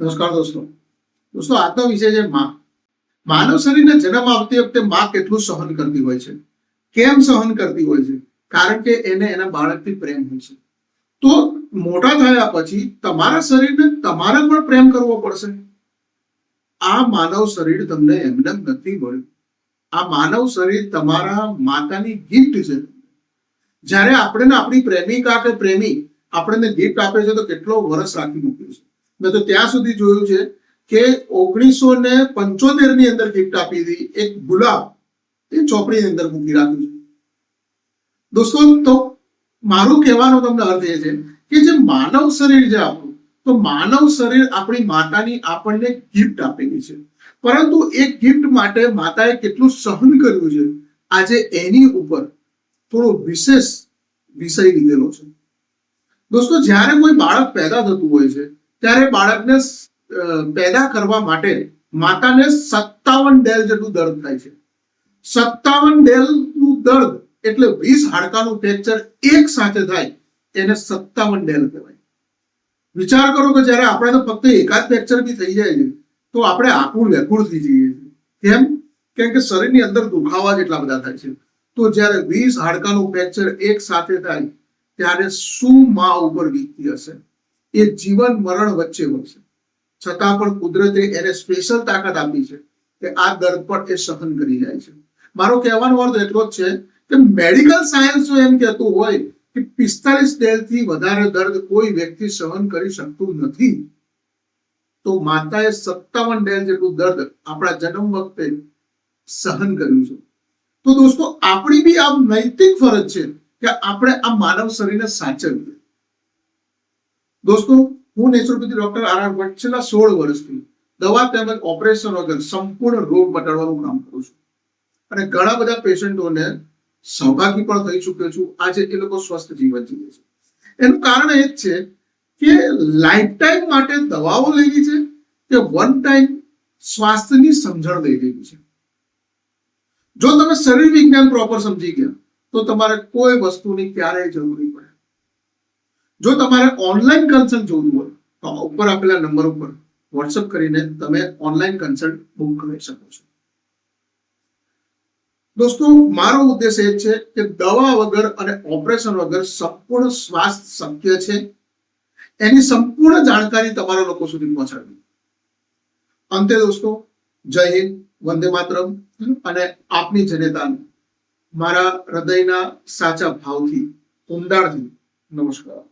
નમસ્કાર દોસ્તો આજનો વિષય છે માં. માનવ શરીરને જન્મ આપતી વખતે માં કેટલું સહન કરતી હોય છે, કેમ સહન કરતી હોય છે? કારણ કે એને એના બાળકથી પ્રેમ હોય છે. તો મોટા થયા પછી તમારા શરીરને તમારે પણ પ્રેમ કરવો પડશે. આ માનવ શરીર તમને એમને નથી મળ્યું. આ માનવ શરીર તમારા માતાની ગિફ્ટ છે. જ્યારે આપણે આપણી પ્રેમિકા કે પ્રેમી આપણને ગિફ્ટ આપે છે તો કેટલો વર્ષ રાખી મૂક્યું છે. મેં તો ત્યાં સુધી જોયું છે કે 1975 ની અંદર ગિફ્ટ આપી હતી એક ગુલાબ, એ ચોપડીની અંદર મૂકી રાખ્યું છે. દોસ્તો, તો મારું કહેવાનો તમને અર્થ એ છે કે જે માનવ શરીર છે આપણું, તો માનવ શરીર આપણી માતાની આપણને ગિફ્ટ આપેલી છે. પરંતુ એ ગિફ્ટ માટે માતાએ કેટલું સહન કર્યું છે, આજે એની ઉપર થોડો વિશેષ વિષય લીધેલો છે. દોસ્તો, જ્યારે કોઈ બાળક પેદા થતું હોય છે ત્યારે બાળકને પેદા કરવા માટે માતાને 57 ડેલ જેટલું દર્દ થાય છે. 57 ડેલ નું દર્દ એટલે 20 હાડકાનું ફ્રેક્ચર એક સાથે થાય એને 57 ડેલ કહેવાય. વિચાર કરો કે જ્યારે આપણે તો ફક્ત એકાદ ફ્રેક્ચર બી થઈ જાય છે તો આપણે આકુળ વ્યાકુળ થઈ જઈએ છીએ. કેમ કે શરીરની અંદર દુખાવા જેટલા બધા થાય છે. તો જ્યારે 20 હાડકાનું ફ્રેક્ચર એક સાથે થાય ત્યારે શું માં ઉપર વીતતી હશે? એ જીવન મરણ વચ્ચે હોય છે, છતાં પણ કુદરતે એને સ્પેશિયલ તાકાત આપી છે કે આ દર્દ પણ એ સહન કરી જાય છે. મારો કહેવાનો અર્થ એટલો જ છે કે મેડિકલ સાયન્સ જો એમ કહેતું હોય કે 45 ડેલ થી વધારે દર્દ કોઈ વ્યક્તિ સહન કરી શકતું નથી, તો માતાએ 57 ડેલ જેટલું દર્દ આપણા જન્મ વખતે સહન કર્યું છે. તો દોસ્તો, આપણી બી આ નૈતિક ફરજ છે કે આપણે આ માનવ શરીરને સાચવીએ. દોસ્તો, હું નેચરોપેથી ડોક્ટર આર ભટ્ટ છેલ્લા 16 વર્ષથી દવા તેમજ ઓપરેશન વગર સંપૂર્ણ રોગ મટાડવાનું કામ કરું છું અને ઘણા બધા પેશન્ટોને સહભાગી પણ થઈ ચૂક્યો છું. આજે એ લોકો સ્વસ્થ જીવન જીવે છે. એનું કારણ એ જ છે કે લાઈફ ટાઈમ માટે દવાઓ લેવી છે કે વન ટાઈમ સ્વાસ્થ્યની સમજણ લઈ લેવી છે. જો તમે શરીર વિજ્ઞાન પ્રોપર સમજી ગયા તો તમારે કોઈ વસ્તુની ક્યારેય જરૂર નહીં પડે. જો તમારે ઓનલાઈન કન્સલ્ટ જોવું હોય તો ઉપર આપેલા નંબર ઉપર વોટ્સઅપ કરીને તમે ઓનલાઈન કન્સલ્ટ બુક કરી શકો છો. દોસ્તો, મારો ઉદ્દેશ એ છે કે દવા વગર અને ઓપરેશન વગર સંપૂર્ણ સ્વાસ્થ્ય શક્ય છે, એની સંપૂર્ણ જાણકારી તમારા લોકો સુધી પહોંચાડવી. અંતે દોસ્તો, જય હિન્દ, વંદે માતરમ અને આપની જનતાને મારા હૃદયના સાચા ભાવથી ઊંડાણથી નમસ્કાર.